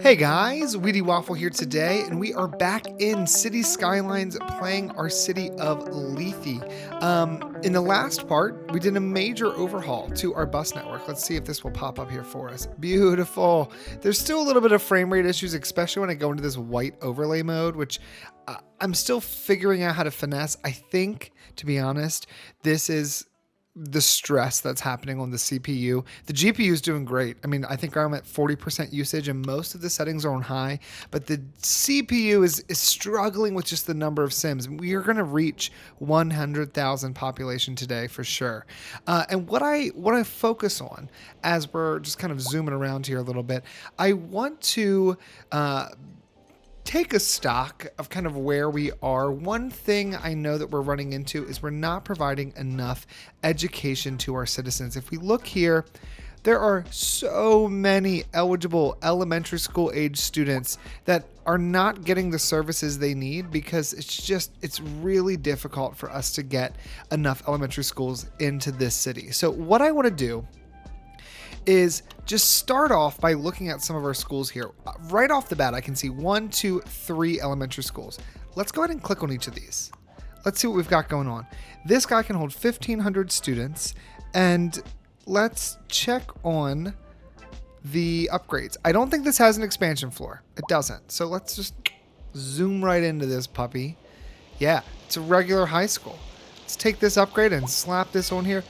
Hey guys, Wheatywaffle here today, and we are back in City Skylines playing our city of Lethe. In the last part, we did a major overhaul to our bus network. Let's see if this will pop up here for us. Beautiful. There's still a little bit of frame rate issues, especially when I go into this white overlay mode, which I'm still figuring out how to finesse. I think, to be honest, this is the stress that's happening on the CPU. The GPU is doing great. I mean, I think I'm at 40% usage and most of the settings are on high, but the CPU is struggling with just the number of sims. We are going to reach 100,000 population today for sure. And what I focus on as we're just kind of zooming around here a little bit, I want to take a stock of kind of where we are. One thing I know that we're running into is we're not providing enough education to our citizens. If we look here, there are so many eligible elementary school age students that are not getting the services they need because it's really difficult for us to get enough elementary schools into this city. So what I want to do is just start off by looking at some of our schools here. Right off the bat, I can see 1, 2, 3 elementary schools. Let's go ahead and click on each of these. Let's see what we've got going on. This guy can hold 1,500 students, and let's check on the upgrades. I don't think this has an expansion floor. It doesn't. So let's just zoom right into this puppy. Yeah, it's a regular high school. Let's take this upgrade and slap this on here.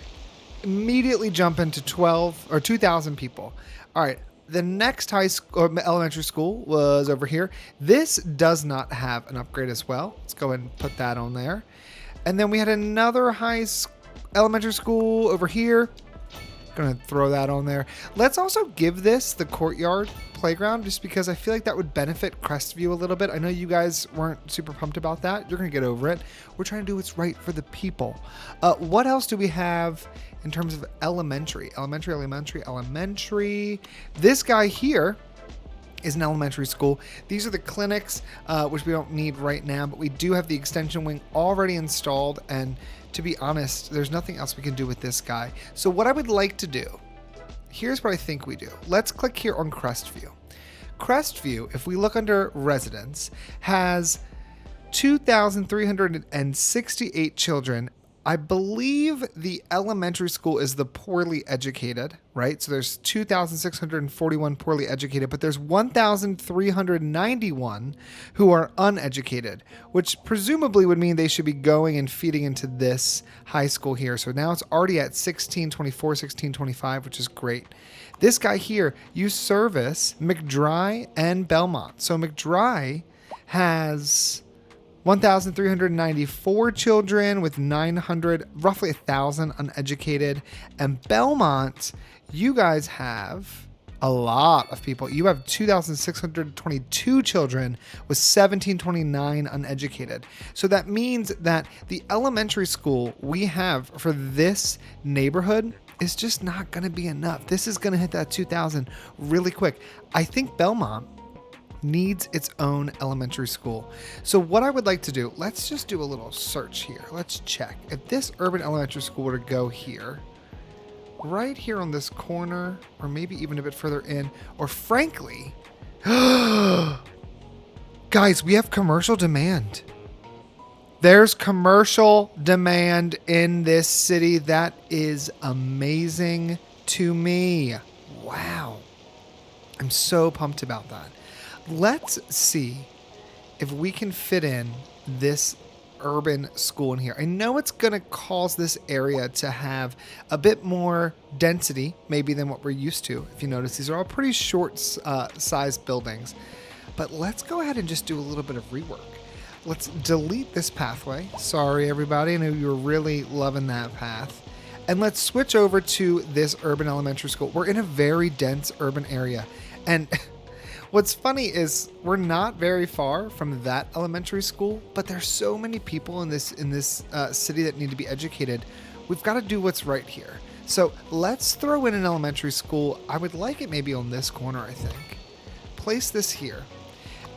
Immediately jump into 2,000 people. All right, the next elementary school was over here. This does not have an upgrade as well. Let's go ahead and put that on there. And then we had another elementary school over here. Gonna throw that on there. Let's also give this the courtyard playground just because I feel like that would benefit Crestview a little bit. I know you guys weren't super pumped about that. You're gonna get over it. We're trying to do what's right for the people. What else do we have in terms of elementary? Elementary. This guy here is an elementary school. These are the clinics, which we don't need right now, but we do have the extension wing already installed, and to be honest, there's nothing else we can do with this guy. So what I would like to do, here's what I think we do. Let's click here on Crestview. Crestview, if we look under residents, has 2,368 children. I believe the elementary school is the poorly educated, right? So there's 2,641 poorly educated, but there's 1,391 who are uneducated, which presumably would mean they should be going and feeding into this high school here. So now it's already at 1624, 1625, which is great. This guy here, you service McDry and Belmont. So McDry has 1,394 children with 900, roughly 1,000 uneducated. And Belmont, you guys have a lot of people. You have 2,622 children with 1,729 uneducated. So that means that the elementary school we have for this neighborhood is just not going to be enough. This is going to hit that 2,000 really quick. I think Belmont needs its own elementary school. So what I would like to do, let's just do a little search here. Let's check. If this urban elementary school were to go here, right here on this corner, or maybe even a bit further in, or frankly, guys, we have commercial demand. There's commercial demand in this city. That is amazing to me. Wow. I'm so pumped about that. Let's see if we can fit in this urban school in here. I know it's going to cause this area to have a bit more density, maybe than what we're used to. If you notice, these are all pretty short sized buildings. But let's go ahead and just do a little bit of rework. Let's delete this pathway. Sorry, everybody. I know you were really loving that path. And let's switch over to this urban elementary school. We're in a very dense urban area. And what's funny is we're not very far from that elementary school, but there's so many people in this city that need to be educated. We've got to do what's right here. So let's throw in an elementary school. I would like it maybe on this corner, I think. Place this here.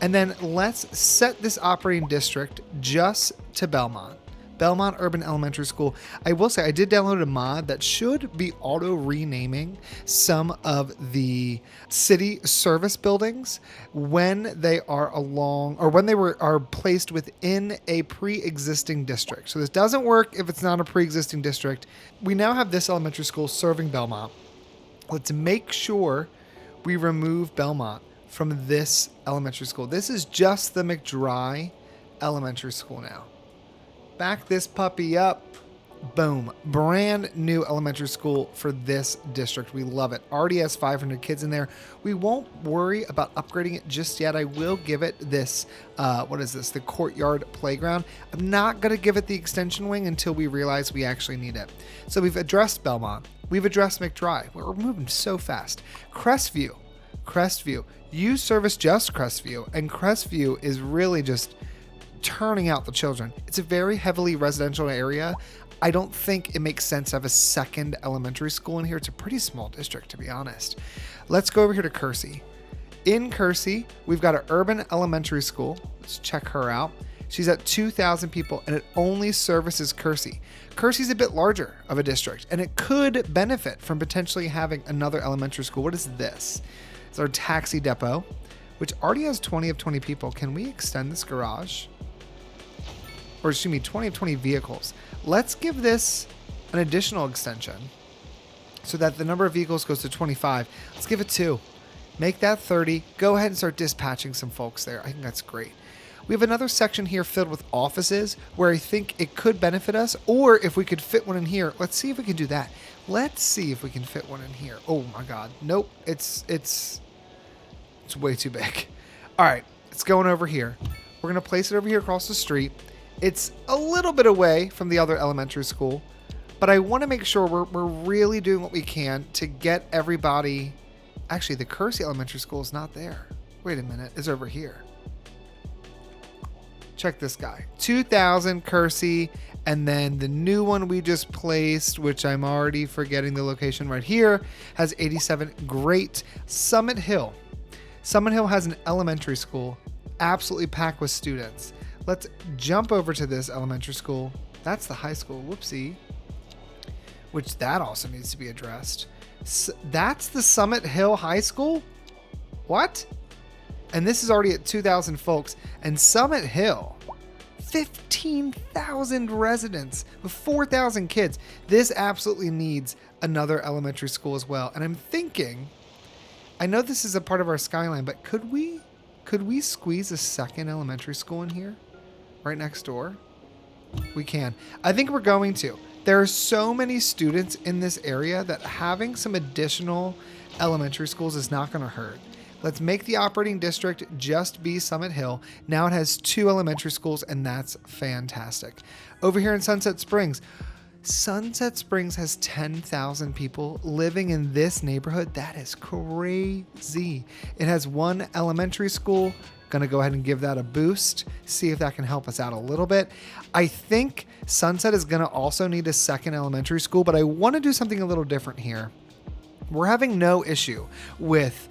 And then let's set this operating district just to Belmont. Belmont Urban Elementary School. I will say I did download a mod that should be auto renaming some of the city service buildings when they are along, or when they are placed within a pre-existing district. So this doesn't work if it's not a pre-existing district. We now have this elementary school serving Belmont. Let's make sure we remove Belmont from this elementary school. This is just the McDry Elementary School now. Back this puppy up. Boom. Brand new elementary school for this district. We love it. Already has 500 kids in there. We won't worry about upgrading it just yet. I will give it this, what is this? The courtyard playground. I'm not going to give it the extension wing until we realize we actually need it. So we've addressed Belmont. We've addressed McDry. We're moving so fast. Crestview. You service just Crestview, and Crestview is really just turning out the children. It's a very heavily residential area. I don't think it makes sense to have a second elementary school in here. It's a pretty small district, to be honest. Let's go over here to Kersey. In Kersey, we've got an urban elementary school. Let's check her out. She's at 2,000 people, and it only services Kersey. Kersey's a bit larger of a district, and it could benefit from potentially having another elementary school. What is this? It's our taxi depot, which already has 20 of 20 people. Can we extend this garage? Or excuse me, 20 of 20 vehicles. Let's give this an additional extension so that the number of vehicles goes to 25. Let's give it 2. Make that 30. Go ahead and start dispatching some folks there. I think that's great. We have another section here filled with offices where I think it could benefit us, or if we could fit one in here. Let's see if we can do that. Let's see if we can fit one in here. Oh my God. Nope. It's way too big. All right. It's going over here. We're going to place it over here across the street. It's a little bit away from the other elementary school, but I want to make sure we're really doing what we can to get everybody. Actually, the Kersey Elementary School is not there. Wait a minute. It's over here. Check this guy. 2,000 Kersey, and then the new one we just placed, which I'm already forgetting the location right here, has 87. Great. Summit Hill. Summit Hill has an elementary school absolutely packed with students. Let's jump over to this elementary school. That's the high school. Whoopsie. Which that also needs to be addressed. That's the Summit Hill High School? What? And this is already at 2,000 folks. And Summit Hill, 15,000 residents with 4,000 kids. This absolutely needs another elementary school as well. And I'm thinking, I know this is a part of our skyline, but could we squeeze a second elementary school in here? Right next door? We can. I think we're going to. There are so many students in this area that having some additional elementary schools is not going to hurt. Let's make the operating district just be Summit Hill. Now it has 2 elementary schools, and that's fantastic. Over here in Sunset Springs has 10,000 people living in this neighborhood. That is crazy. It has 1 elementary school. Going to go ahead and give that a boost, see if that can help us out a little bit. I think Sunset is going to also need a second elementary school, but I want to do something a little different here. We're having no issue with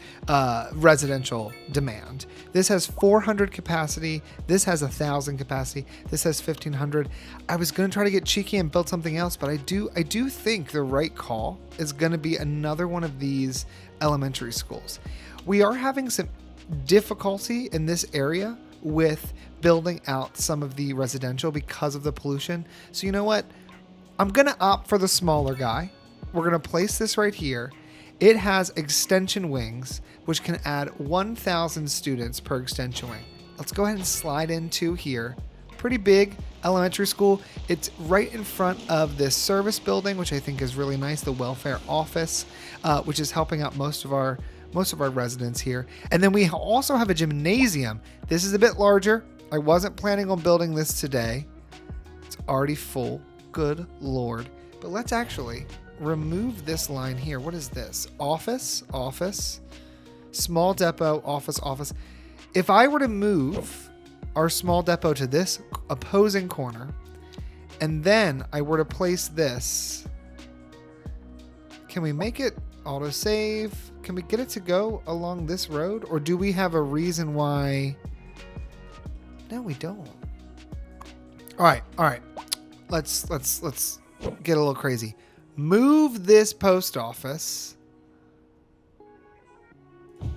residential demand. This has 400 capacity. This has 1,000 capacity. This has 1,500. I was going to try to get cheeky and build something else, but I do think the right call is going to be another one of these elementary schools. We are having some difficulty in this area with building out some of the residential because of the pollution. So you know what? I'm going to opt for the smaller guy. We're going to place this right here. It has extension wings, which can add 1,000 students per extension wing. Let's go ahead and slide into here. Pretty big elementary school. It's right in front of this service building, which I think is really nice. The welfare office, which is helping out most of our residents here. And then we also have a gymnasium. This is a bit larger. I wasn't planning on building this today. It's already full. Good Lord. But let's actually remove this line here. What is this? Office, small depot, office. If I were to move our small depot to this opposing corner, and then I were to place this, can we make it autosave? Can we get it to go along this road? Or do we have a reason why? No, we don't. All right. let's get a little crazy. Move this post office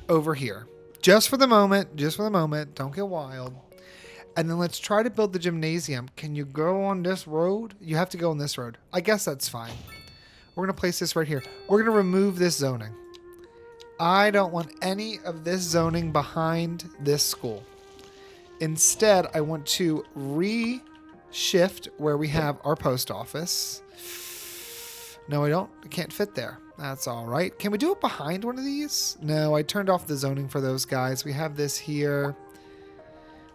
over here. Just for the moment. Don't get wild. And then let's try to build the gymnasium. Can you go on this road? You have to go on this road. I guess that's fine. We're going to place this right here. We're going to remove this zoning. I don't want any of this zoning behind this school. Instead, I want to reshift where we have our post office. No, I don't. It can't fit there. That's all right. Can we do it behind one of these? No, I turned off the zoning for those guys. We have this here.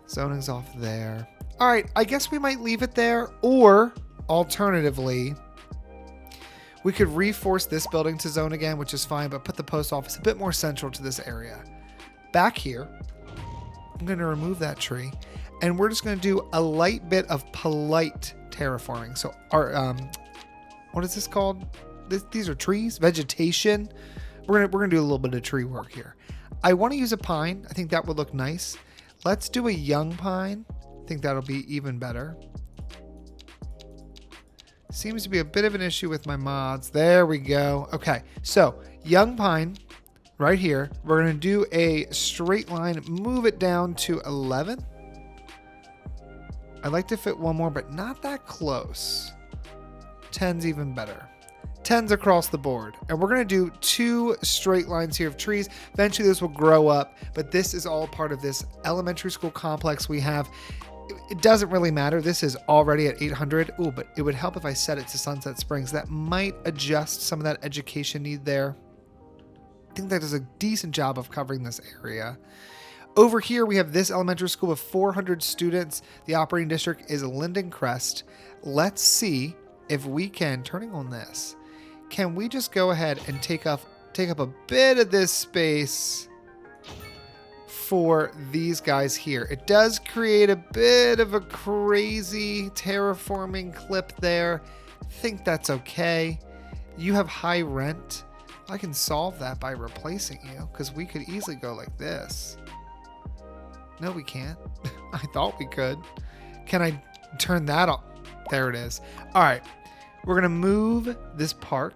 Zoning's off there. All right, I guess we might leave it there. Or, alternatively, we could reforce this building to zone again, which is fine, but put the post office a bit more central to this area. Back here, I'm going to remove that tree, and we're just going to do a light bit of polite terraforming. So our, what is this called? These are trees, vegetation. We're gonna do a little bit of tree work here. I want to use a pine. I think that would look nice. Let's do a young pine. I think that'll be even better. Seems to be a bit of an issue with my mods. There we go. Okay, so young pine right here. We're going to do a straight line, move it down to 11. I'd like to fit one more, but not that close. 10's even better. 10's across the board. And we're going to do 2 straight lines here of trees. Eventually this will grow up, but this is all part of this elementary school complex we have. It doesn't really matter. This is already at 800. Ooh, but it would help if I set it to Sunset Springs. That might adjust some of that education need there. I think that does a decent job of covering this area. Over here, we have this elementary school with 400 students. The operating district is Linden Crest. Let's see if we can, turning on this, can we just go ahead and take up a bit of this space for these guys here. It does create a bit of a crazy terraforming clip there. I think that's okay. You have high rent. I can solve that by replacing you, because we could easily go like this. No, we can't. I thought we could. Can I turn that off? There it is. All right. We're going to move this park.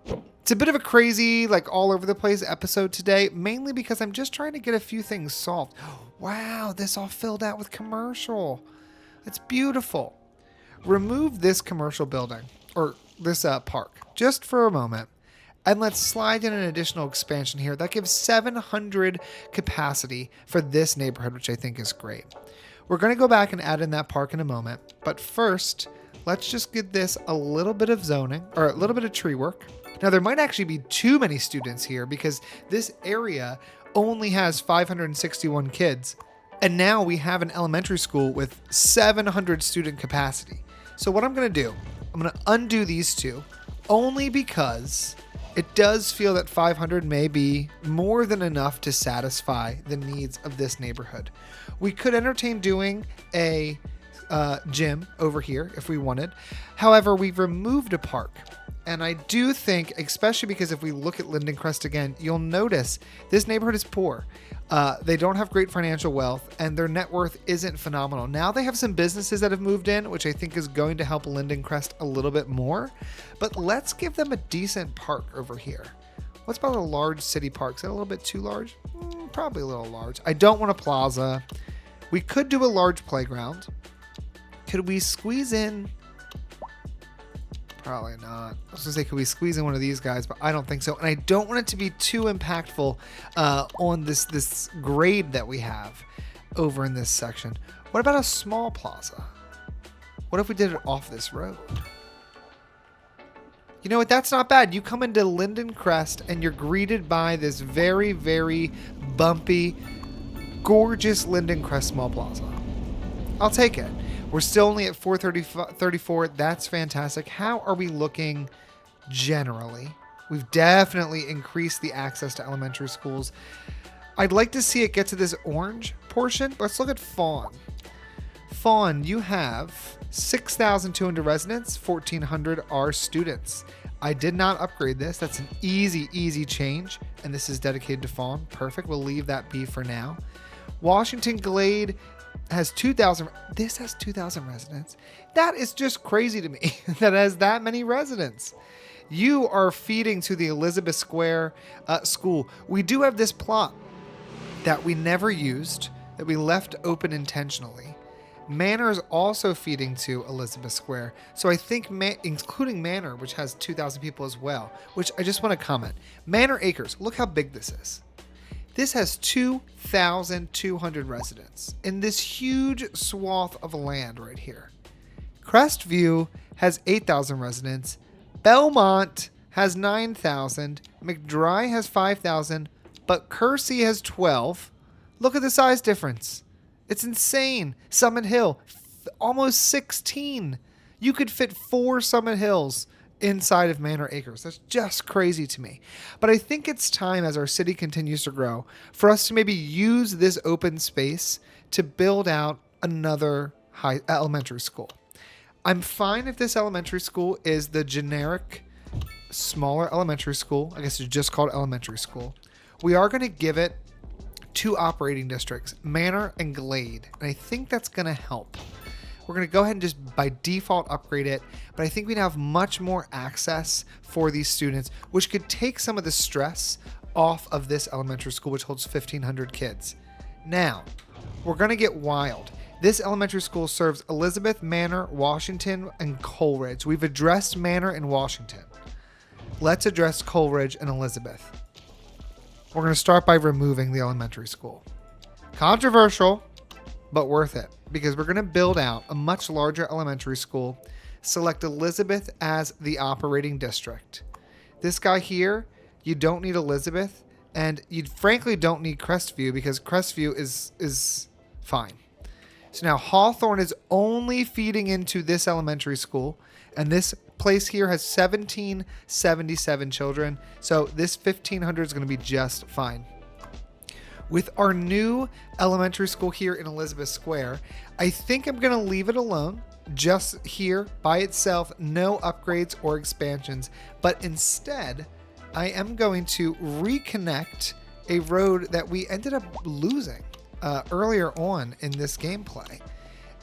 It's a bit of a crazy, like all over the place episode today, mainly because I'm just trying to get a few things solved. Wow, this all filled out with commercial. It's beautiful. Remove this commercial building, or this park, just for a moment. And let's slide in an additional expansion here. That gives 700 capacity for this neighborhood, which I think is great. We're going to go back and add in that park in a moment. But first, let's just get this a little bit of zoning, or a little bit of tree work. Now, there might actually be too many students here because this area only has 561 kids. And now we have an elementary school with 700 student capacity. So what I'm going to do, I'm going to undo these two, only because it does feel that 500 may be more than enough to satisfy the needs of this neighborhood. We could entertain doing a gym over here if we wanted. However, we've removed a park. And I do think, especially because if we look at Linden Crest again, you'll notice this neighborhood is poor. They don't have great financial wealth, and their net worth isn't phenomenal. Now they have some businesses that have moved in, which I think is going to help Linden Crest a little bit more. But let's give them a decent park over here. What's about a large city park? Is that a little bit too large? Probably a little large. I don't want a plaza. We could do a large playground. Could we squeeze in? Probably not. I was going to say, could we squeeze in one of these guys? But I don't think so. And I don't want it to be too impactful on this grade that we have over in this section. What about a small plaza? What if we did it off this road? You know what? That's not bad. You come into Linden Crest and you're greeted by this very, very bumpy, gorgeous Linden Crest small plaza. I'll take it. We're still only at 434. That's fantastic. How are we looking generally? We've definitely increased the access to elementary schools. I'd like to see it get to this orange portion. Let's look at Fawn. Fawn, you have 6,200 residents, 1,400 are students. I did not upgrade this. That's an easy change. And this is dedicated to Fawn. Perfect. We'll leave that be for now. Washington Glade has 2,000. This has 2,000 residents. That is just crazy to me that it has that many residents. You are feeding to the Elizabeth Square school. We do have this plot that we never used, that we left open intentionally. Manor is also feeding to Elizabeth Square. So I think, including Manor, which has 2,000 people as well, which I just want to comment. Manor Acres, look how big this is. This has 2,200 residents in this huge swath of land right here. Crestview has 8,000 residents. Belmont has 9,000. McDry has 5,000. But Kersey has 12. Look at the size difference. It's insane. Summit Hill, almost 16. You could fit 4 Summit Hills inside of Manor Acres. That's just crazy to me. But I think it's time, as our city continues to grow, for us to maybe use this open space to build out another elementary school. I'm fine if this elementary school is the generic smaller elementary school. I guess it's just called elementary school. We are going to give it 2 operating districts, Manor and Glade. And I think that's going to help. We're going to go ahead and just by default upgrade it. But I think we'd have much more access for these students, which could take some of the stress off of this elementary school, which holds 1,500 kids. Now, we're going to get wild. This elementary school serves Elizabeth, Manor, Washington, and Coleridge. We've addressed Manor and Washington. Let's address Coleridge and Elizabeth. We're going to start by removing the elementary school. Controversial, but worth it, because we're going to build out a much larger elementary school, select Elizabeth as the operating district. This guy here, you don't need Elizabeth, and you frankly don't need Crestview, because Crestview is fine. So now Hawthorne is only feeding into this elementary school, and this place here has 1,777 children. So this 1,500 is going to be just fine. With our new elementary school here in Elizabeth Square, I think I'm going to leave it alone, just here by itself, no upgrades or expansions. But instead, I am going to reconnect a road that we ended up losing earlier on in this gameplay.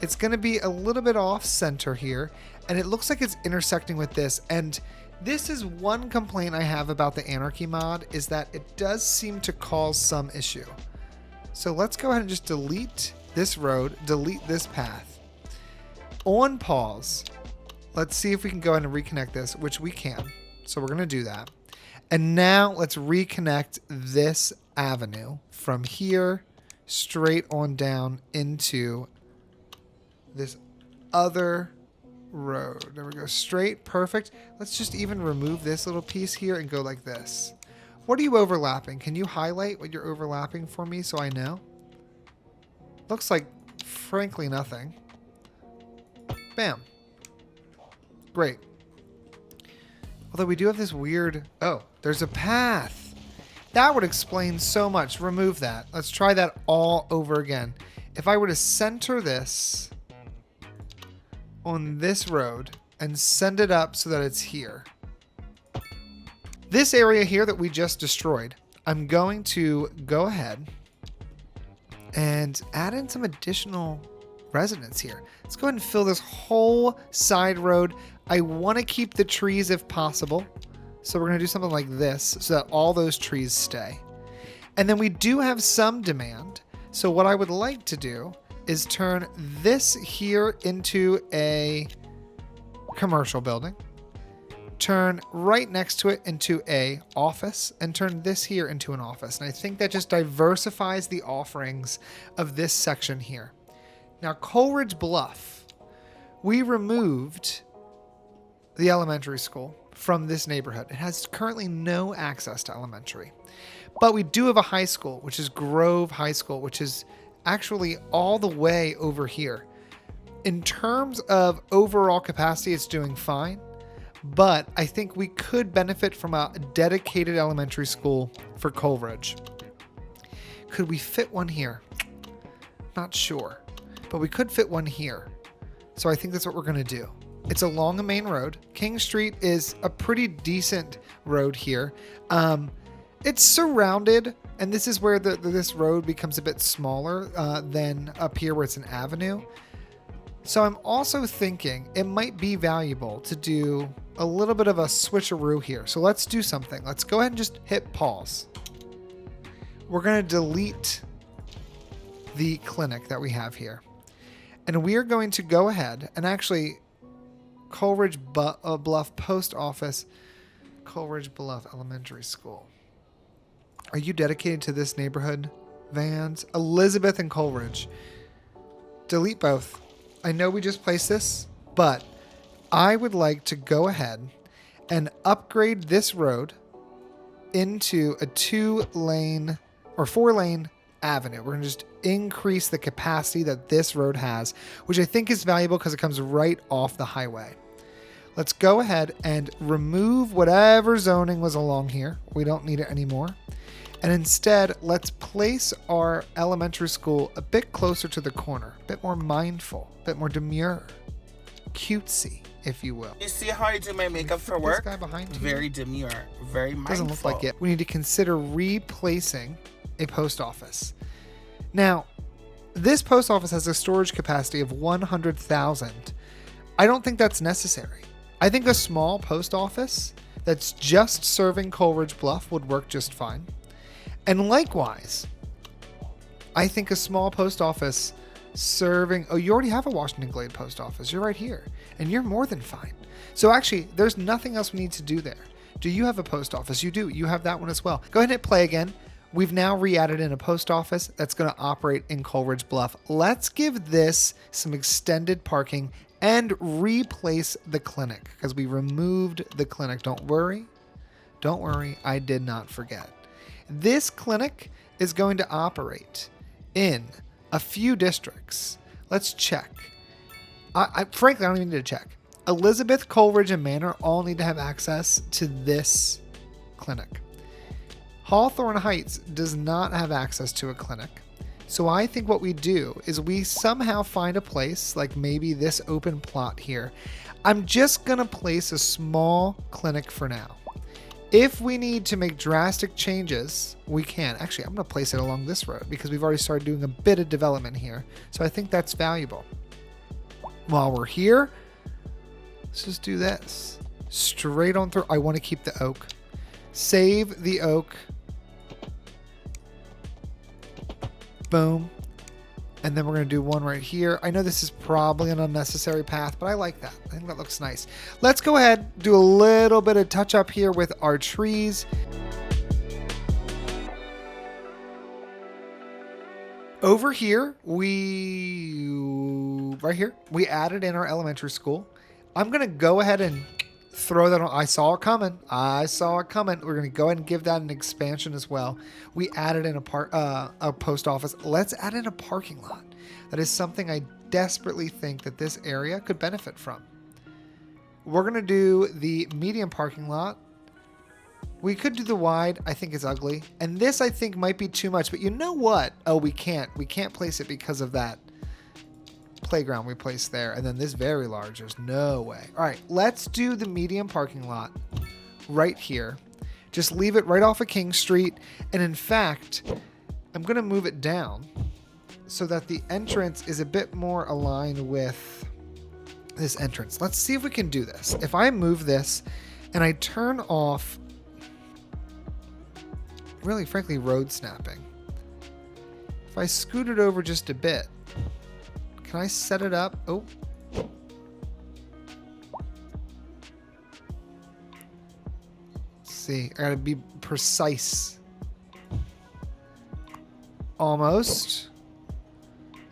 It's going to be a little bit off center here, and it looks like it's intersecting with this. And this is one complaint I have about the Anarchy mod, is that it does seem to cause some issue. So let's go ahead and just delete this road, delete this path. On pause, let's see if we can go ahead and reconnect this, which we can. So we're going to do that. And now let's reconnect this avenue from here straight on down into this other road. There we go. Straight. Perfect. Let's just even remove this little piece here and go like this. What are you overlapping? Can you highlight what you're overlapping for me so I know? Looks like, frankly, nothing. Bam. Great. Although we do have this weird... Oh, there's a path. That would explain so much. Remove that. Let's try that all over again. If I were to center this on this road and send it up so that it's here. This area here that we just destroyed, I'm going to go ahead and add in some additional residents here. Let's go ahead and fill this whole side road. I want to keep the trees if possible. So we're going to do something like this so that all those trees stay. And then we do have some demand. So what I would like to do is turn this here into a commercial building. Turn right next to it into a office, and turn this here into an office. And I think that just diversifies the offerings of this section here. Now, Coleridge Bluff, we removed the elementary school from this neighborhood. It has currently no access to elementary. But we do have a high school, which is Grove High School, which is actually all the way over here. In terms of overall capacity, it's doing fine. But I think we could benefit from a dedicated elementary school for Coleridge. Could we fit one here? Not sure. But we could fit one here. So I think that's what we're going to do. It's along a main road. King Street is a pretty decent road here. It's surrounded, and this is where this road becomes a bit smaller than up here where it's an avenue. So I'm also thinking it might be valuable to do a little bit of a switcheroo here. So let's do something. Let's go ahead and just hit pause. We're going to delete the clinic that we have here. And we are going to go ahead and actually Coleridge Bluff Post Office, Coleridge Bluff Elementary School. Are you dedicated to this neighborhood? Vans, Elizabeth and Coleridge. Delete both. I know we just placed this, but I would like to go ahead and upgrade this road into a 2-lane or 4-lane avenue. We're going to just increase the capacity that this road has, which I think is valuable because it comes right off the highway. Let's go ahead and remove whatever zoning was along here. We don't need it anymore. And instead, let's place our elementary school a bit closer to the corner, a bit more mindful, a bit more demure, cutesy, if you will. You see how I do my makeup for work? This guy behind you. Very demure, very mindful. Doesn't look like it. We need to consider replacing a post office. Now, this post office has a storage capacity of 100,000. I don't think that's necessary. I think a small post office that's just serving Coleridge Bluff would work just fine. And likewise, I think a small post office serving... Oh, you already have a Washington Glade post office. You're right here. And you're more than fine. So actually, there's nothing else we need to do there. Do you have a post office? You do. You have that one as well. Go ahead and hit play again. We've now re-added in a post office that's going to operate in Coleridge Bluff. Let's give this some extended parking and replace the clinic because we removed the clinic. Don't worry. Don't worry. I did not forget. This clinic is going to operate in a few districts. Let's check. Frankly, I don't even need to check. Elizabeth, Coleridge, and Manor all need to have access to this clinic. Hawthorne Heights does not have access to a clinic. So I think what we do is we somehow find a place, like maybe this open plot here. I'm just going to place a small clinic for now. If we need to make drastic changes, we can. Actually, I'm going to place it along this road because we've already started doing a bit of development here. So I think that's valuable. While we're here, let's just do this. Straight on through. I want to keep the oak. Save the oak. Boom. And then we're going to do one right here. I know this is probably an unnecessary path, but I like that. I think that looks nice. Let's go ahead, do a little bit of touch up here with our trees. Over here, right here, we added in our elementary school. I'm going to go ahead and throw that on. I saw it coming. I saw it coming. We're going to go ahead and give that an expansion as well. We added in a post office. Let's add in a parking lot. That is something I desperately think that this area could benefit from. We're going to do the medium parking lot. We could do the wide. I think it's ugly. And this I think might be too much, but you know what? Oh, we can't. We can't place it because of that playground we placed there. And then this very large, there's no way. All right, let's do the medium parking lot right here. Just leave it right off of King Street. And in fact, I'm going to move it down so that the entrance is a bit more aligned with this entrance. Let's see if we can do this. If I move this and I turn off, really frankly, road snapping. If I scoot it over just a bit, can I set it up? Oh. Let's see. I gotta be precise. Almost.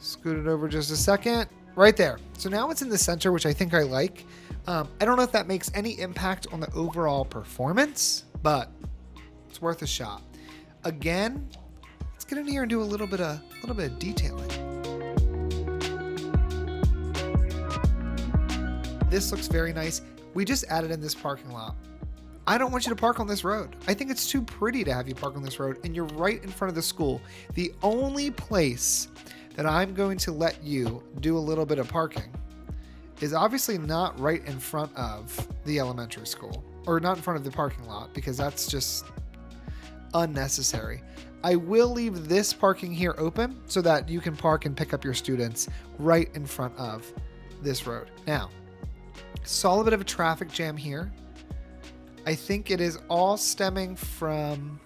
Scoot it over just a second. Right there. So now it's in the center, which I think I like. I don't know if that makes any impact on the overall performance, but it's worth a shot. Again, let's get in here and do a little bit of detailing. This looks very nice. We just added in this parking lot. I don't want you to park on this road. I think it's too pretty to have you park on this road, and you're right in front of the school. The only place that I'm going to let you do a little bit of parking is obviously not right in front of the elementary school, or not in front of the parking lot, because that's just unnecessary. I will leave this parking here open so that you can park and pick up your students right in front of this road. Now, saw a bit of a traffic jam here. I think it is all stemming from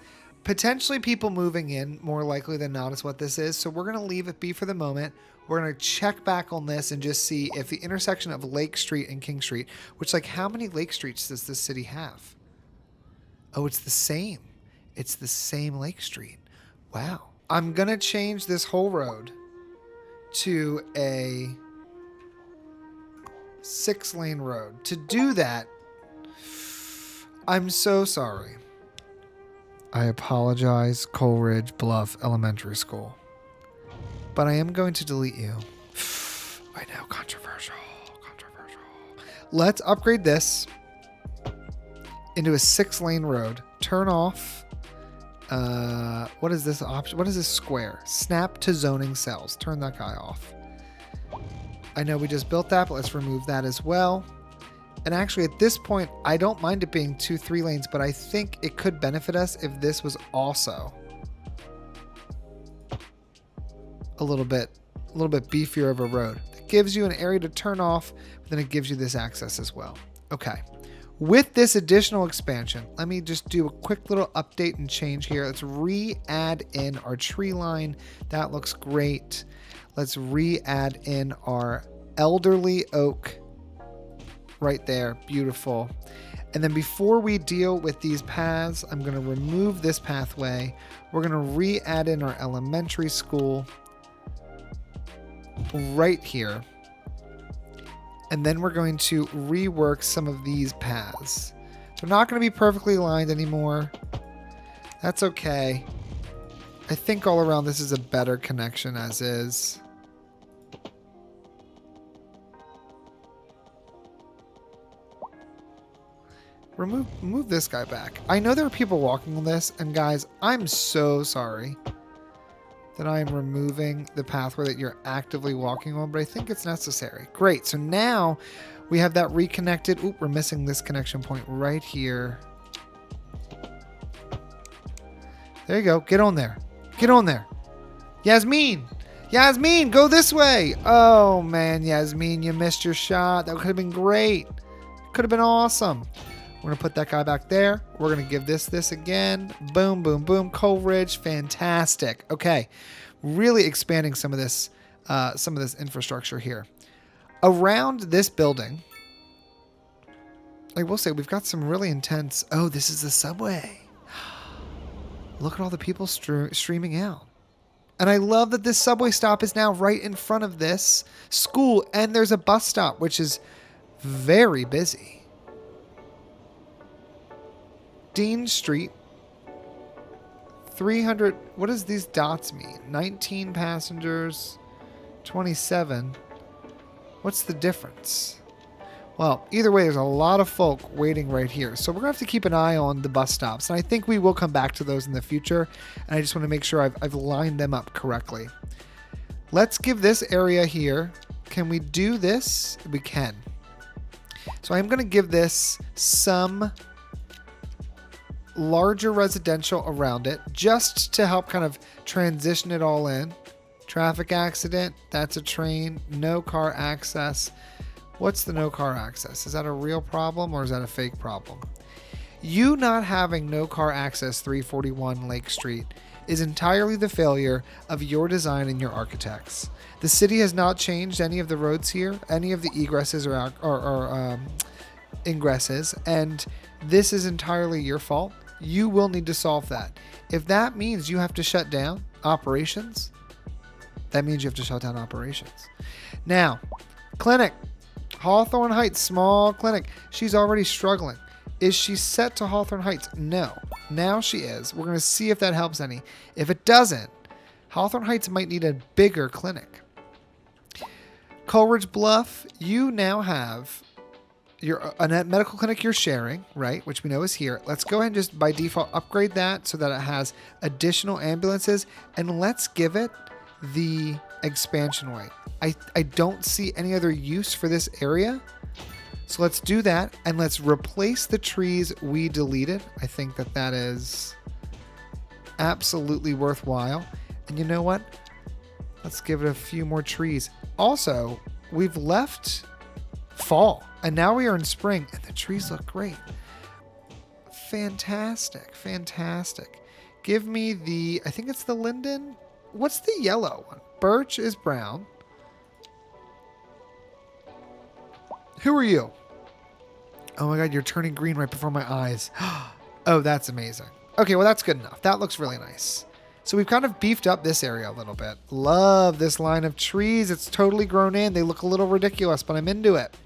potentially people moving in, more likely than not is what this is. So we're going to leave it be for the moment. We're going to check back on this and just see if the intersection of Lake Street and King Street, which, like, how many Lake Streets does this city have? Oh, it's the same. It's the same Lake Street. Wow. I'm going to change this whole road to a 6-lane road. To do that, I'm so sorry. I apologize, Coleridge Bluff Elementary School. But I am going to delete you. I know, controversial. Let's upgrade this into a 6-lane road. Turn off. What is this option? What is this square? Snap to zoning cells. Turn that guy off. I know we just built that, but let's remove that as well. And actually, at this point, I don't mind it being 2 3 lanes, but I think it could benefit us if this was also a little bit beefier of a road. It gives you an area to turn off, but then it gives you this access as well. Okay. With this additional expansion, let me just do a quick little update and change here. Let's re-add in our tree line. That looks great. Let's re-add in our elderly oak right there. Beautiful. And then before we deal with these paths, I'm going to remove this pathway. We're going to re-add in our elementary school right here. And then we're going to rework some of these paths. They're not going to be perfectly aligned anymore. That's okay. I think all around this is a better connection as is. Move this guy back. I know there are people walking on this, and guys, I'm so sorry that I am removing the pathway that you're actively walking on, but I think it's necessary. Great. So now we have that reconnected. Oop, we're missing this connection point right here. There you go. Get on there. Get on there. Yasmin, go this way. Oh, man, Yasmin, you missed your shot. That could have been great. Could have been awesome. We're going to put that guy back there. We're going to give this again. Boom, boom, boom. Coleridge, fantastic. Okay, really expanding some of this infrastructure here. Around this building, I will say we've got some really intense... Oh, this is the subway. Look at all the people streaming out. And I love that this subway stop is now right in front of this school, and there's a bus stop, which is very busy. Dean Street, 300, what does these dots mean? 19 passengers, 27. What's the difference? Well, either way, there's a lot of folk waiting right here. So we're going to have to keep an eye on the bus stops. And I think we will come back to those in the future. And I just want to make sure I've lined them up correctly. Let's give this area here. Can we do this? We can. So I'm going to give this some larger residential around it just to help kind of transition it all in. Traffic accident, that's a train. No car access. What's the no car access? Is that a real problem or is that a fake problem? You not having no car access 341 Lake Street is entirely the failure of your design and your architects. The city has not changed any of the roads here, any of the egresses or ingresses, and this is entirely your fault. You will need to solve that. If that means you have to shut down operations, that means you have to shut down operations. Now, clinic. Hawthorne Heights, small clinic. She's already struggling. Is she set to Hawthorne Heights? No. Now she is. We're going to see if that helps any. If it doesn't, Hawthorne Heights might need a bigger clinic. Coleridge Bluff, you now have a medical clinic you're sharing, right? Which we know is here. Let's go ahead and just by default upgrade that so that it has additional ambulances, and let's give it the expansion way. I don't see any other use for this area. So let's do that, and let's replace the trees we deleted. I think that is absolutely worthwhile. And you know what? Let's give it a few more trees. Also, we've left fall and now we are in spring and the trees look great. Fantastic. Fantastic. Give me I think it's the linden. What's the yellow one? Birch is brown. Who are you? Oh my God, you're turning green right before my eyes. Oh, that's amazing. Okay, well, that's good enough. That looks really nice. So we've kind of beefed up this area a little bit. Love this line of trees. It's totally grown in. They look a little ridiculous, but I'm into it.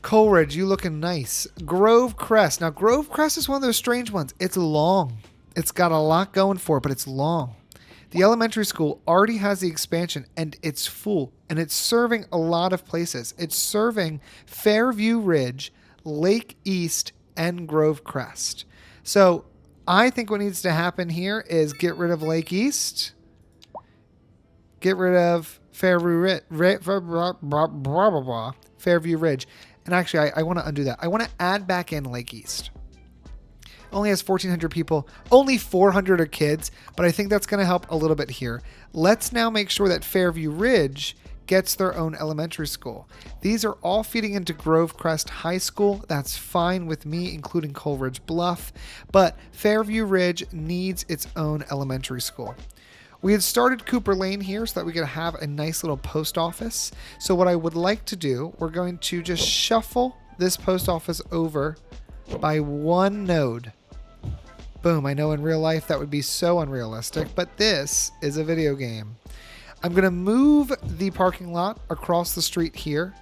Coleridge, you looking nice. Grove Crest. Now, Grove Crest is one of those strange ones. It's long. It's got a lot going for it, but it's long. The elementary school already has the expansion and it's full and it's serving a lot of places. It's serving Fairview Ridge, Lake East, and Grove Crest. So I think what needs to happen here is get rid of Lake East, get rid of Fairview Ridge. And actually, I want to undo that. I want to add back in Lake East. Only has 1,400 people. Only 400 are kids, but I think that's going to help a little bit here. Let's now make sure that Fairview Ridge gets their own elementary school. These are all feeding into Grove Crest High School. That's fine with me, including Coleridge Bluff, but Fairview Ridge needs its own elementary school. We had started Cooper Lane here so that we could have a nice little post office. So what I would like to do, we're going to just shuffle this post office over by one node. Boom, I know in real life that would be so unrealistic, but this is a video game. I'm going to move the parking lot across the street here,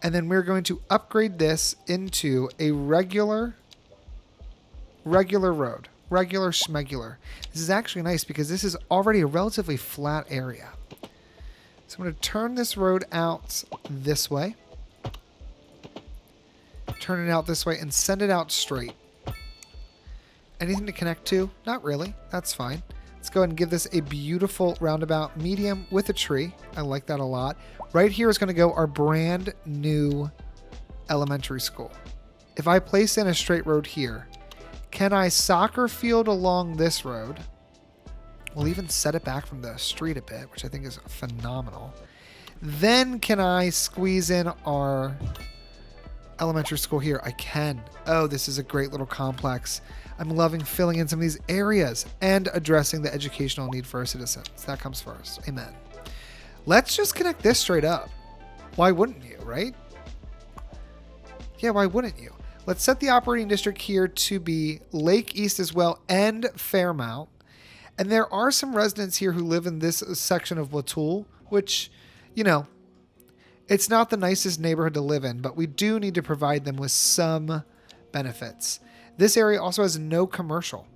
and then we're going to upgrade this into a regular road. Regular schmegular. This is actually nice because this is already a relatively flat area. So I'm going to turn this road out this way. Turn it out this way and send it out straight. Anything to connect to? Not really. That's fine. Let's go ahead and give this a beautiful roundabout medium with a tree. I like that a lot. Right here is going to go our brand new elementary school. If I place in a straight road here, can I soccer field along this road? We'll even set it back from the street a bit, which I think is phenomenal. Then can I squeeze in our elementary school here? I can. Oh, this is a great little complex. I'm loving filling in some of these areas and addressing the educational need for our citizens. That comes first. Amen. Let's just connect this straight up. Why wouldn't you, right? Yeah, why wouldn't you? Let's set the operating district here to be Lake East as well and Fairmount. And there are some residents here who live in this section of Watul, which, you know, it's not the nicest neighborhood to live in, but we do need to provide them with some benefits. This area also has no commercial,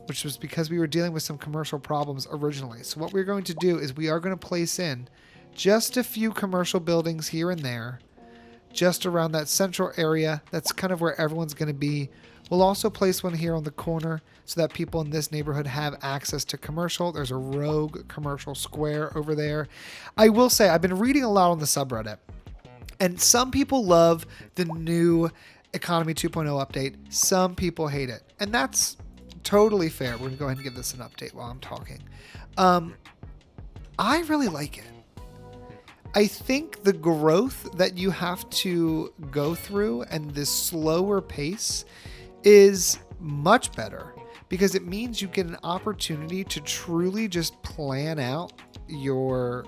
which was because we were dealing with some commercial problems originally. So what we're going to do is we are going to place in just a few commercial buildings here and there, just around that central area. That's kind of where everyone's going to be. We'll also place one here on the corner so that people in this neighborhood have access to commercial. There's a rogue commercial square over there. I will say I've been reading a lot on the subreddit, and some people love the new Economy 2.0 update. Some people hate it, and that's totally fair. We're going to go ahead and give this an update while I'm talking. I really like it. I think the growth that you have to go through and this slower pace is much better because it means you get an opportunity to truly just plan out your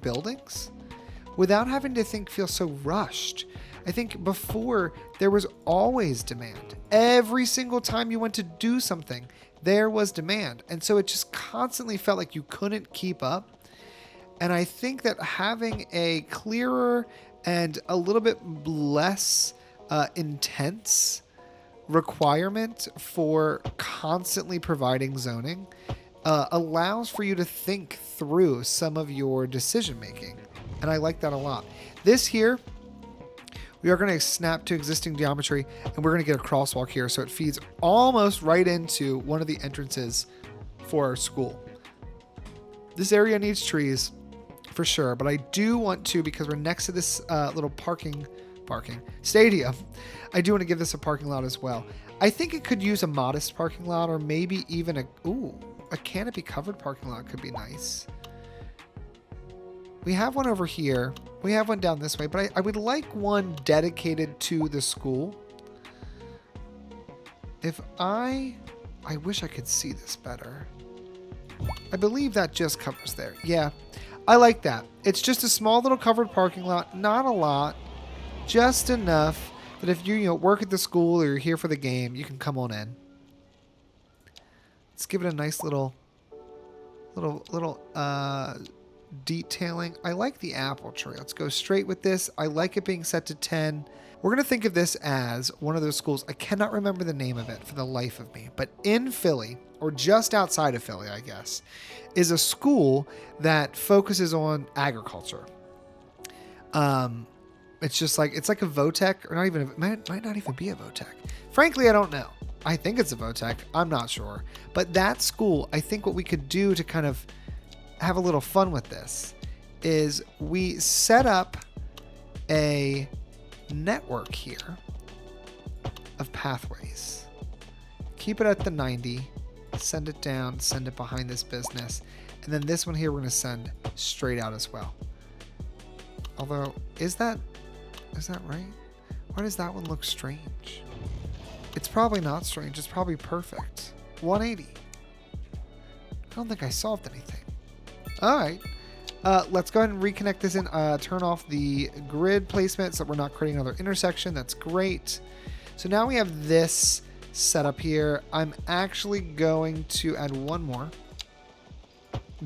buildings without having to feel so rushed. I think before there was always demand. Every single time you went to do something, there was demand. And so it just constantly felt like you couldn't keep up. And I think that having a clearer and a little bit less intense requirement for constantly providing zoning allows for you to think through some of your decision making. And I like that a lot. This here, we are going to snap to existing geometry and we're going to get a crosswalk here so it feeds almost right into one of the entrances for our school. This area needs trees for sure, but I do want to, because we're next to this little parking stadium, I do want to give this a parking lot as well. I think it could use a modest parking lot, or maybe even a canopy covered parking lot could be nice. We have one over here. We have one down this way, but I would like one dedicated to the school. I wish I could see this better. I believe that just covers there. Yeah, I like that. It's just a small little covered parking lot, not a lot, just enough that if you work at the school or you're here for the game, you can come on in. Let's give it a nice little detailing. I like the apple tree. Let's go straight with this. I like it being set to 10. We're going to think of this as one of those schools. I cannot remember the name of it for the life of me, but in Philly, or just outside of Philly, I guess, is a school that focuses on agriculture. It's just like, it's like a Votech, or not even, might not even be a Votech. Frankly, I don't know. I think it's a Votech. I'm not sure. But that school, I think what we could do to kind of have a little fun with this is we set up a network here of pathways. Keep it at the 90, send it down, send it behind this business, and then this one here we're going to send straight out as well. Although, is that right? Why does that one look strange? It's probably not strange. It's probably perfect. 180. I don't think I solved anything. All right. Let's go ahead and reconnect this in. Turn off the grid placement so that we're not creating another intersection. That's great. So now we have this set up here. I'm actually going to add one more.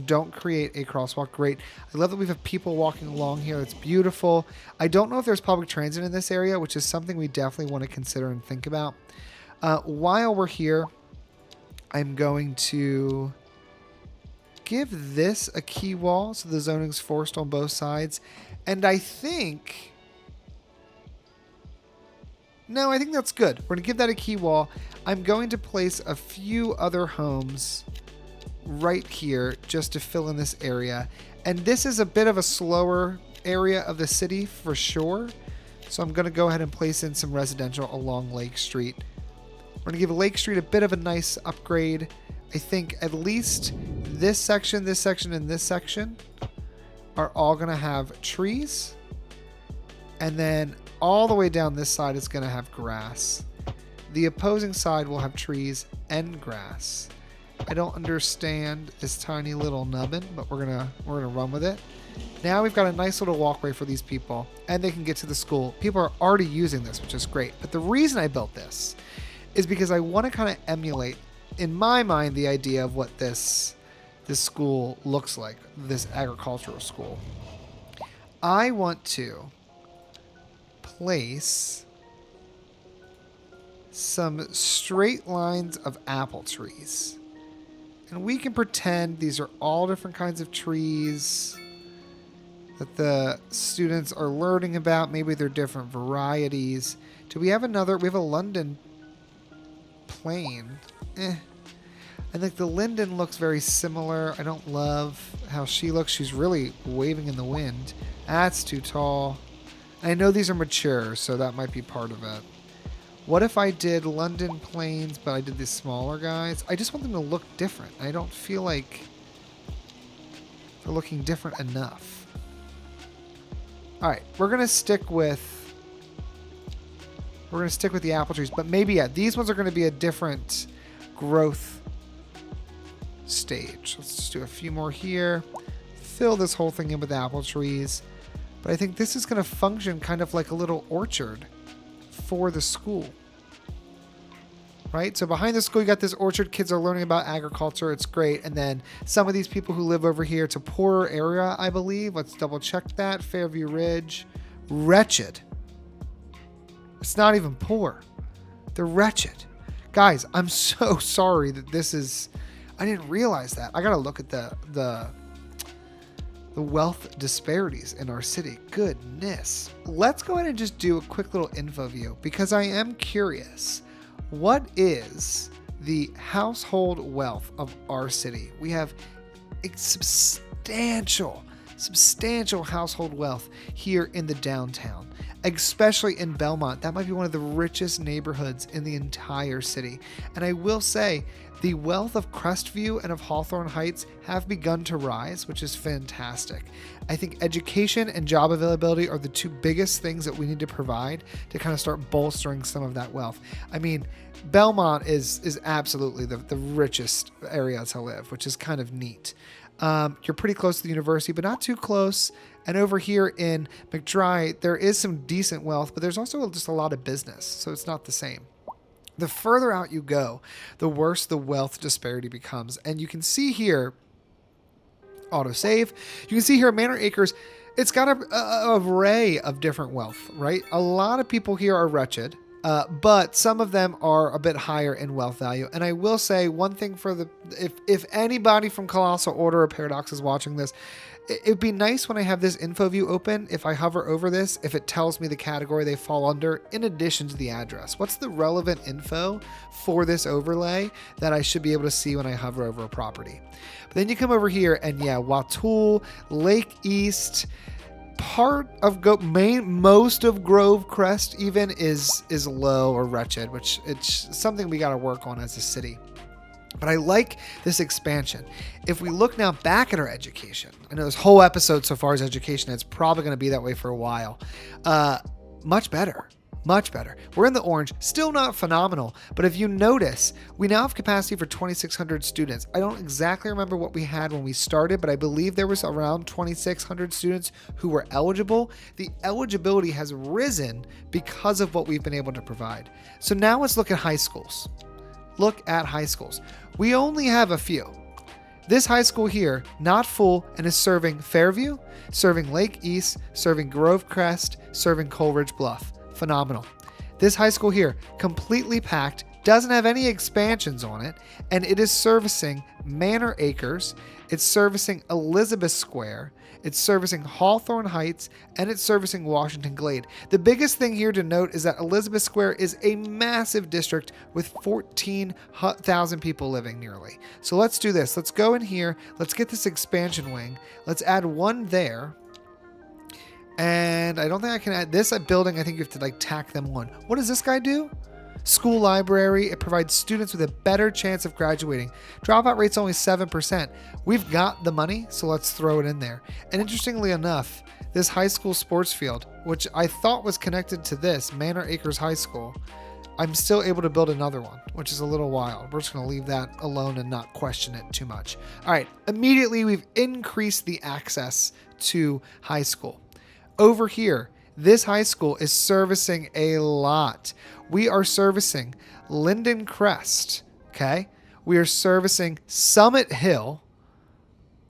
Don't create a crosswalk. Great. I love that we have people walking along here. That's beautiful. I don't know if there's public transit in this area, which is something we definitely want to consider and think about. While we're here, I'm going to give this a key wall so the zoning's forced on both sides. And I think... No, I think that's good. We're going to give that a key wall. I'm going to place a few other homes right here just to fill in this area. And this is a bit of a slower area of the city for sure. So I'm going to go ahead and place in some residential along Lake Street. We're going to give Lake Street a bit of a nice upgrade. I think at least this section, and this section are all going to have trees. And then all the way down this side is going to have grass. The opposing side will have trees and grass. I don't understand this tiny little nubbin, but we're gonna run with it. Now we've got a nice little walkway for these people, and they can get to the school. People are already using this, which is great. But the reason I built this is because I want to kind of emulate, in my mind, the idea of what this school looks like, this agricultural school. I want to place some straight lines of apple trees. And we can pretend these are all different kinds of trees that the students are learning about. Maybe they're different varieties. Do we have another? We have a London plane. I think the linden looks very similar. I don't love how she looks. She's really waving in the wind. That's too tall. I know these are mature, so that might be part of it. What if I did London planes, but I did these smaller guys? I just want them to look different. I don't feel like they're looking different enough. All right, we're gonna stick with the apple trees, but maybe these ones are gonna be a different growth stage. Let's just do a few more here. Fill this whole thing in with apple trees. But I think this is gonna function kind of like a little orchard for the school, right? So behind the school, you got this orchard. Kids are learning about agriculture. It's great. And then some of these people who live over here, it's a poorer area, I believe. Let's double check that. Fairview Ridge. Wretched. It's not even poor. They're wretched. Guys, I'm so sorry that this is... I didn't realize that. I got to look at the wealth disparities in our city. Goodness. Let's go ahead and just do a quick little info view because I am curious. What is the household wealth of our city? We have a substantial household wealth here in the downtown. especially in Belmont. That might be one of the richest neighborhoods in the entire city. And I will say, the wealth of Crestview and of Hawthorne Heights have begun to rise, which is fantastic. I think education and job availability are the two biggest things that we need to provide to kind of start bolstering some of that wealth. I mean, Belmont is absolutely the richest area to live, which is kind of neat. You're pretty close to the university, but not too close. And over here in McDry, there is some decent wealth, but there's also just a lot of business, so it's not the same. The further out you go, the worse the wealth disparity becomes. And you can see here, autosave, you can see here Manor Acres, it's got a array of different wealth, right? A lot of people here are wretched, but some of them are a bit higher in wealth value. And I will say one thing for if anybody from Colossal Order or Paradox is watching this, it'd be nice when I have this info view open, if I hover over this, if it tells me the category they fall under in addition to the address. What's the relevant info for this overlay that I should be able to see when I hover over a property? But then you come over here and yeah, Watul, Lake East, part of most of Grove Crest even is low or wretched, which it's something we got to work on as a city. But I like this expansion. If we look now back at our education, I know this whole episode so far is education. It's probably going to be that way for a while. Much better. Much better. We're in the orange. Still not phenomenal. But if you notice, we now have capacity for 2,600 students. I don't exactly remember what we had when we started, but I believe there was around 2,600 students who were eligible. The eligibility has risen because of what we've been able to provide. So now let's look at high schools. Look at high schools. We only have a few. This high school here, not full, and is serving Fairview, serving Lake East, serving Grove Crest, serving Coleridge Bluff. Phenomenal. This high school here, completely packed, doesn't have any expansions on it, and it is servicing Manor Acres, it's servicing Elizabeth Square, it's servicing Hawthorne Heights, and it's servicing Washington Glade. The biggest thing here to note is that Elizabeth Square is a massive district with 14,000 people living nearly. So let's do this. Let's go in here. Let's get this expansion wing. Let's add one there. And I don't think I can add this building. I think you have to tack them on. What does this guy do? School library. It provides students with a better chance of graduating. Dropout rate's only 7%. We've got the money, so let's throw it in there. And interestingly enough, this high school sports field, which I thought was connected to this, Manor Acres High School, I'm still able to build another one, which is a little wild. We're just going to leave that alone and not question it too much. All right, immediately we've increased the access to high school. Over here, this high school is servicing a lot. We are servicing Linden Crest, okay? We are servicing Summit Hill.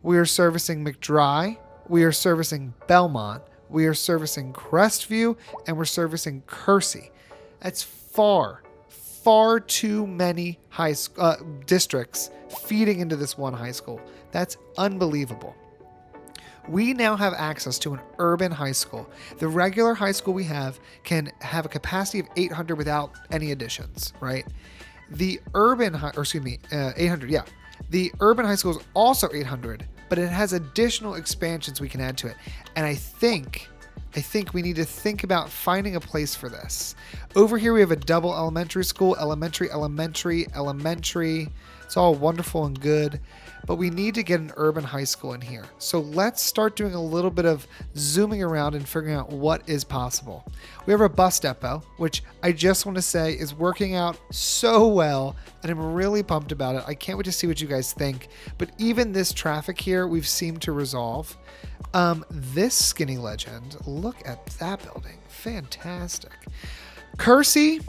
We are servicing McDry. We are servicing Belmont. We are servicing Crestview, and we're servicing Kersey. That's far too many districts feeding into this one high school. That's unbelievable. We now have access to an urban high school. The regular high school we have can have a capacity of 800 without any additions, right? The urban, 800, yeah. The urban high school is also 800, but it has additional expansions we can add to it. And I think we need to think about finding a place for this. Over here we have a double elementary school, elementary. It's all wonderful and good, but we need to get an urban high school in here. So let's start doing a little bit of zooming around and figuring out what is possible. We have our bus depot, which I just want to say is working out so well, and I'm really pumped about it. I can't wait to see what you guys think. But even this traffic here, we've seemed to resolve. This skinny legend, look at that building. Fantastic. Kersey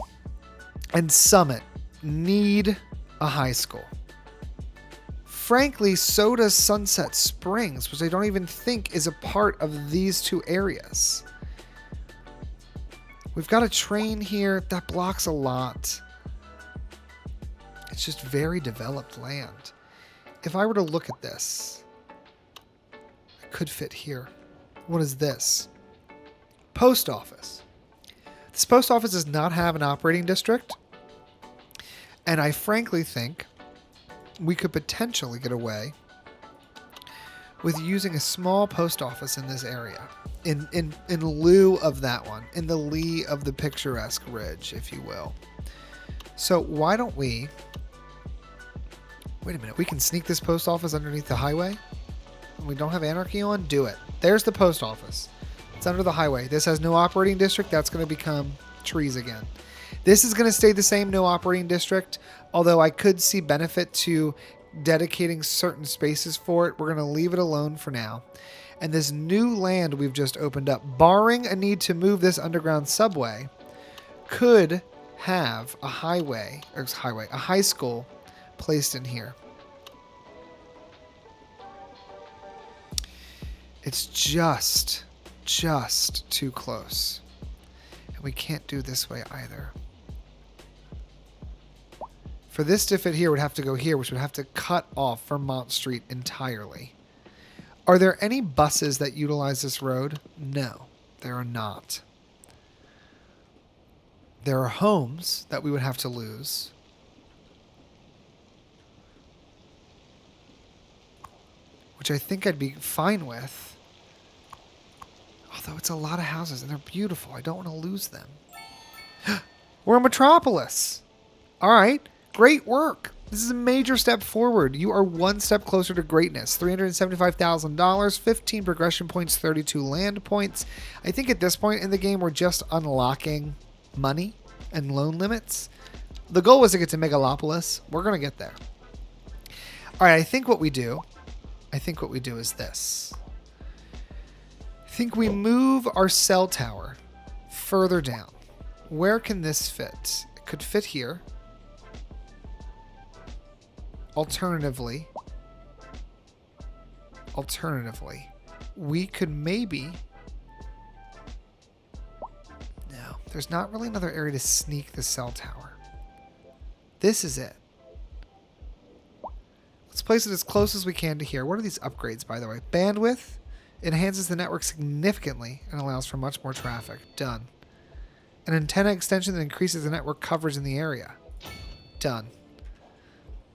and Summit need a high school. Frankly, so does Sunset Springs, which I don't even think is a part of these two areas. We've got a train here that blocks a lot. It's just very developed land. If I were to look at this, it could fit here. What is this? Post office. This post office does not have an operating district. And I frankly think we could potentially get away with using a small post office in this area. in lieu of that one, in the lee of the picturesque ridge, if you will. So why don't we... Wait a minute. We can sneak this post office underneath the highway? We don't have anarchy on? Do it. There's the post office. It's under the highway. This has no operating district. That's going to become trees again. This is going to stay the same, no operating district, although I could see benefit to dedicating certain spaces for it. We're going to leave it alone for now. And this new land we've just opened up, barring a need to move this underground subway, could have a a high school placed in here. It's just too close. And we can't do this way either. For this to fit here, would have to go here, which would have to cut off Vermont Street entirely. Are there any buses that utilize this road? No, there are not. There are homes that we would have to lose. Which I think I'd be fine with. Although it's a lot of houses and they're beautiful. I don't want to lose them. We're a metropolis. All right. Great work. This is a major step forward. You are one step closer to greatness. $375,000, 15 progression points, 32 land points. I think at this point in the game, we're just unlocking money and loan limits. The goal was to get to Megalopolis. We're going to get there. All right, I think what we do is this. I think we move our cell tower further down. Where can this fit? It could fit here. Alternatively, we could maybe... No, there's not really another area to sneak the cell tower. This is it. Let's place it as close as we can to here. What are these upgrades, by the way? Bandwidth enhances the network significantly and allows for much more traffic. Done. An antenna extension that increases the network coverage in the area. Done.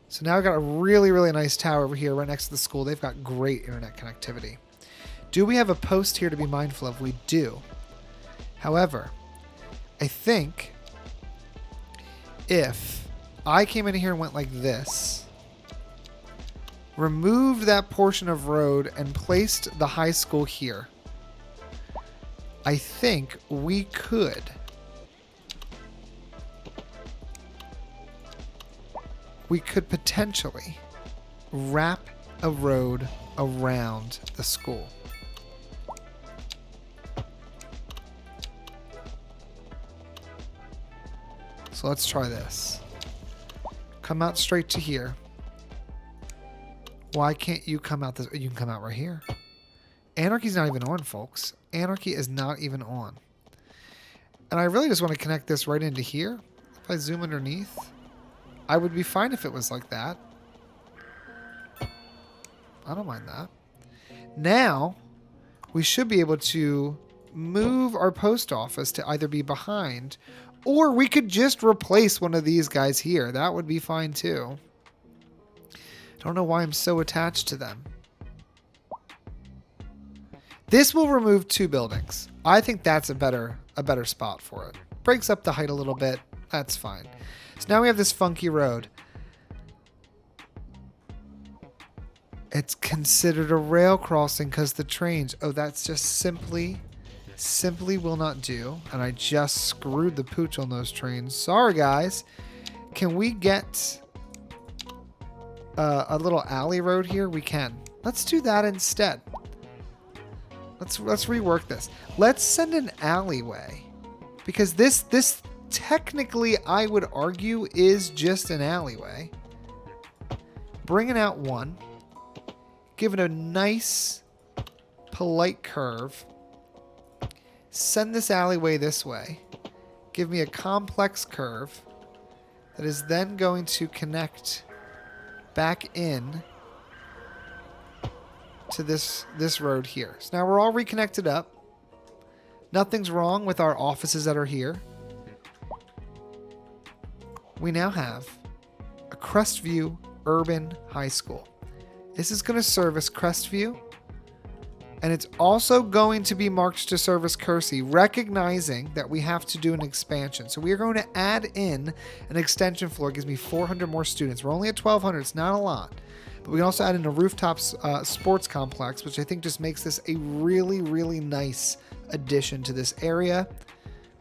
So now I've got a really, really nice tower over here right next to the school. They've got great internet connectivity. Do we have a post here to be mindful of? We do. However, I think if I came in here and went like this, removed that portion of road and placed the high school here, I think we could potentially wrap a road around the school. So let's try this. Come out straight to here. Why can't you come out this? You can come out right here. Anarchy's not even on, folks. Anarchy is not even on. And I really just want to connect this right into here. If I zoom underneath, I would be fine if it was like that. I don't mind that. Now, we should be able to move our post office to either be behind, or we could just replace one of these guys here. That would be fine too. I don't know why I'm so attached to them. This will remove 2 buildings. I think that's a better spot for it. Breaks up the height a little bit. That's fine. So now we have this funky road. It's considered a rail crossing because the trains. Oh, that's just simply will not do. And I just screwed the pooch on those trains. Sorry, guys. Can we get a little alley road here? We can. Let's do that instead. Let's rework this. Let's send an alleyway, because this technically, I would argue, is just an alleyway. Bringing out one. Give it a nice, polite curve. Send this alleyway this way. Give me a complex curve that is then going to connect back in to this road here. So now we're all reconnected up. Nothing's wrong with our offices that are here. We now have a Crestview Urban High School. This is going to service Crestview And it's also going to be marked to service Kersey, recognizing that we have to do an expansion. So we are going to add in an extension floor. It gives me 400 more students. We're only at 1,200. It's not a lot. But we can also add in a rooftop sports complex, which I think just makes this a really, really nice addition to this area.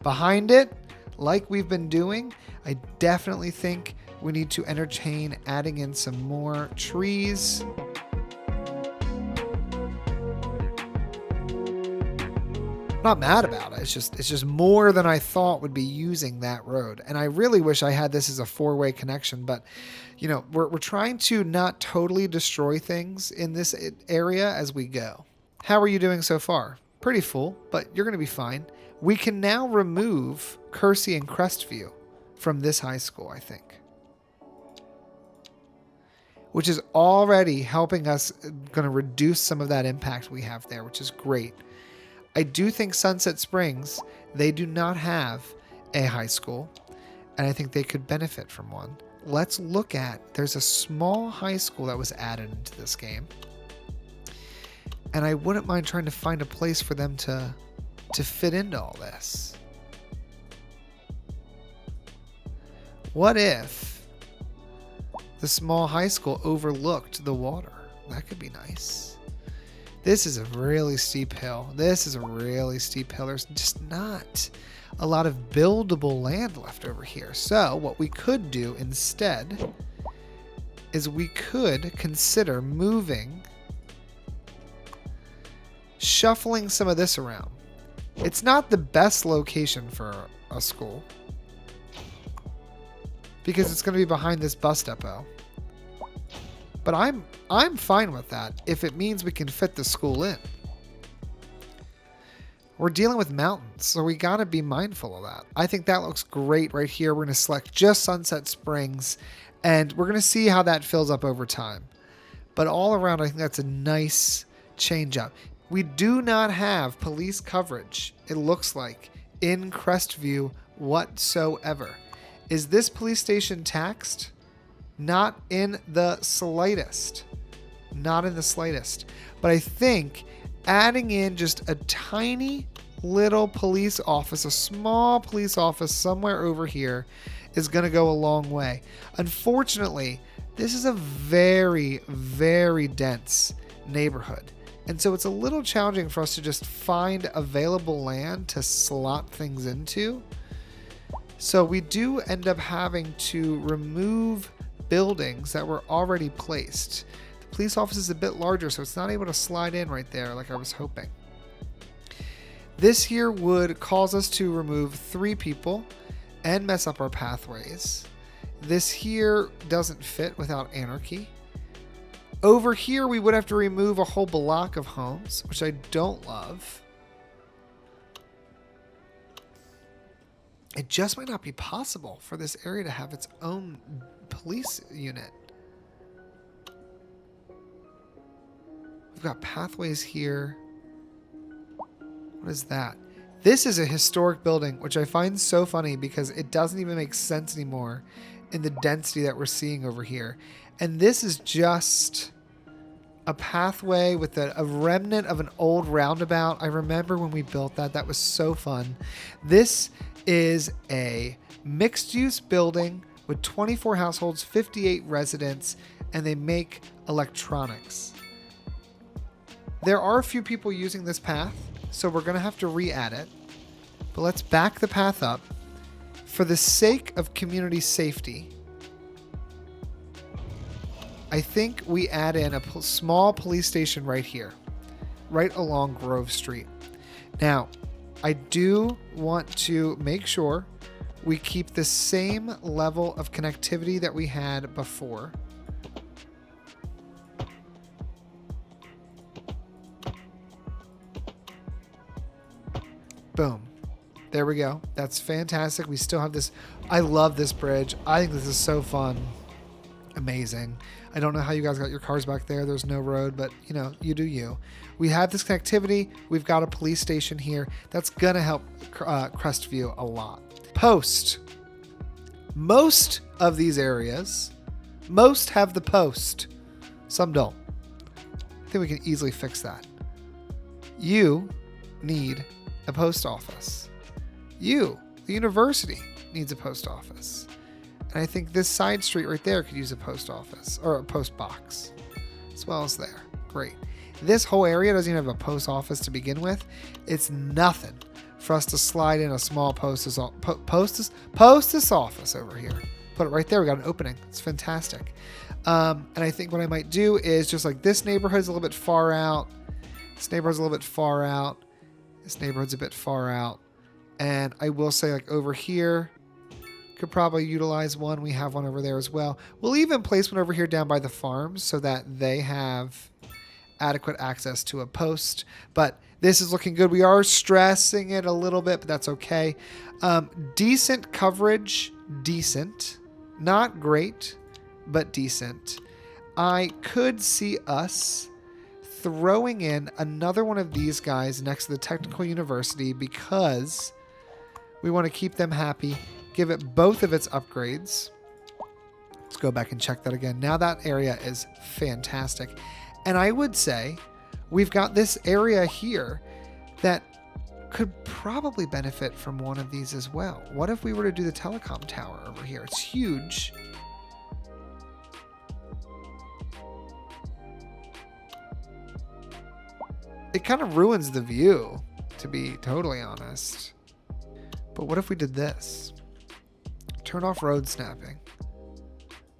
Behind it, like we've been doing, I definitely think we need to entertain adding in some more trees. Not mad about it. It's just more than I thought would be using that road. And I really wish I had this as a 4-way connection, but you know, we're trying to not totally destroy things in this area as we go. How are you doing so far? Pretty full, but you're going to be fine. We can now remove Kersey and Crestview from this high school, I think, which is already helping us, going to reduce some of that impact we have there, which is great. I do think Sunset Springs, they do not have a high school, and I think they could benefit from one. Let's look at, there's a small high school that was added into this game, and I wouldn't mind trying to find a place for them to fit into all this. What if the small high school overlooked the water? That could be nice. This is a really steep hill. There's just not a lot of buildable land left over here. So what we could do instead is we could consider shuffling some of this around. It's not the best location for a school because it's going to be behind this bus depot. But I'm fine with that if it means we can fit the school in. We're dealing with mountains, so we got to be mindful of that. I think that looks great right here. We're going to select just Sunset Springs, and we're going to see how that fills up over time. But all around, I think that's a nice change up. We do not have police coverage, it looks like, in Crestview whatsoever. Is this police station taxed? Not in the slightest. Not in the slightest. But I think adding in just a tiny little police office, a small police office somewhere over here is going to go a long way. Unfortunately, this is a very, very dense neighborhood. And so it's a little challenging for us to just find available land to slot things into. So we do end up having to remove buildings that were already placed. The police office is a bit larger, so it's not able to slide in right there like I was hoping. This here would cause us to remove 3 people and mess up our pathways. This here doesn't fit without anarchy. Over here, we would have to remove a whole block of homes, which I don't love. It just might not be possible for this area to have its own police unit. We've got pathways here. What is that? This is a historic building, which I find so funny because it doesn't even make sense anymore in the density that we're seeing over here. And this is just a pathway with a remnant of an old roundabout. I remember when we built that. That was so fun. This is a mixed-use building with 24 households, 58 residents, and they make electronics. There are a few people using this path, so we're going to have to re-add it. But let's back the path up. For the sake of community safety, I think we add in a small police station right here, right along Grove Street. Now, I do want to make sure we keep the same level of connectivity that we had before. Boom. There we go. That's fantastic. We still have this. I love this bridge. I think this is so fun. Amazing. I don't know how you guys got your cars back there. There's no road, but you know, you do you. We have this connectivity. We've got a police station here. That's going to help Crestview a lot. Post. Most of these areas, most have the post. Some don't. I think we can easily fix that. You need a post office. You, the university, needs a post office. And I think this side street right there could use a post office or a post box as well as there. Great. This whole area doesn't even have a post office to begin with. It's nothing for us to slide in a small post's office over here. Put it right there. We got an opening. It's fantastic. And I think what I might do is just like this neighborhood's a little bit far out. This neighborhood's a little bit far out. This neighborhood's a bit far out. And I will say like over here, could probably utilize one. We have one over there as well. We'll even place one over here down by the farms so that they have adequate access to a post. But this is looking good. We are stressing it a little bit, but that's okay. Decent coverage. Decent. Not great, but decent. I could see us throwing in another one of these guys next to the technical university because we want to keep them happy. Give it both of its upgrades. Let's go back and check that again. Now that area is fantastic. And I would say we've got this area here that could probably benefit from one of these as well. What if we were to do the telecom tower over here? It's huge. It kind of ruins the view, to be totally honest. But what if we did this? Turn off road snapping.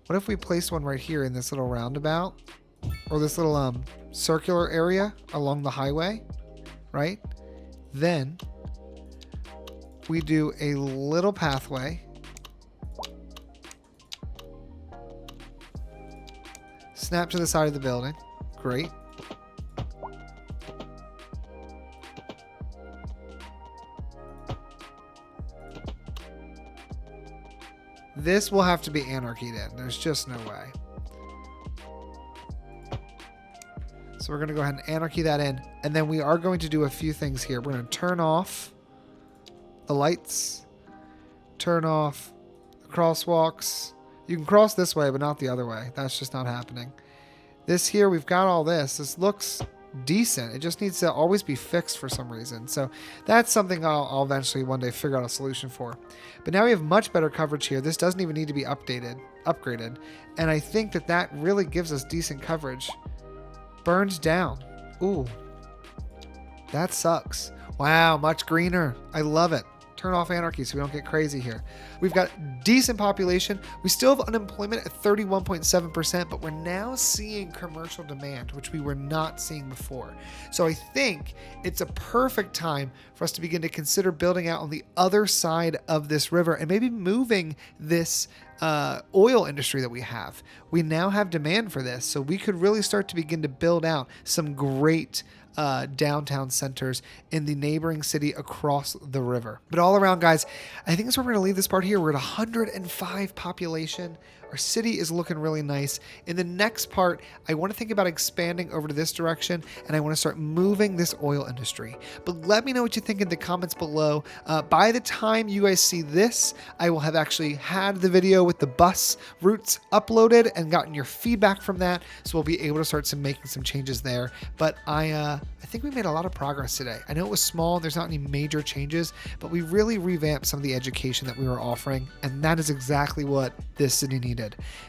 What if we placed one right here in this little roundabout? Or this little circular area along the highway, right? Then we do a little pathway. Snap to the side of the building. Great. This will have to be anarchied in. There's just no way. So we're going to go ahead and anarchy that in. And then we are going to do a few things here. We're going to turn off the lights. Turn off the crosswalks. You can cross this way, but not the other way. That's just not happening. This here, we've got all this. This looks decent. It just needs to always be fixed for some reason. So that's something I'll eventually one day figure out a solution for. But now we have much better coverage here. This doesn't even need to be upgraded. And I think that really gives us decent coverage. Burned down. Ooh. That sucks. Wow, much greener. I love it. Turn off anarchy so we don't get crazy here. We've got decent population. We still have unemployment at 31.7%, but we're now seeing commercial demand, which we were not seeing before. So I think it's a perfect time for us to begin to consider building out on the other side of this river and maybe moving this oil industry that we have. We now have demand for this, so we could really start to begin to build out some great downtown centers in the neighboring city across the river. But all around, guys, I think that's where we're going to leave this part here. We're at 105 population. Our city is looking really nice. In the next part, I want to think about expanding over to this direction, and I want to start moving this oil industry. But let me know what you think in the comments below. By the time you guys see this, I will have actually had the video with the bus routes uploaded and gotten your feedback from that, so we'll be able to start making some changes there. But I think we made a lot of progress today. I know it was small, there's not any major changes, but we really revamped some of the education that we were offering, and that is exactly what this city needed.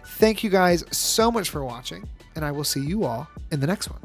Thank you guys so much for watching, and I will see you all in the next one.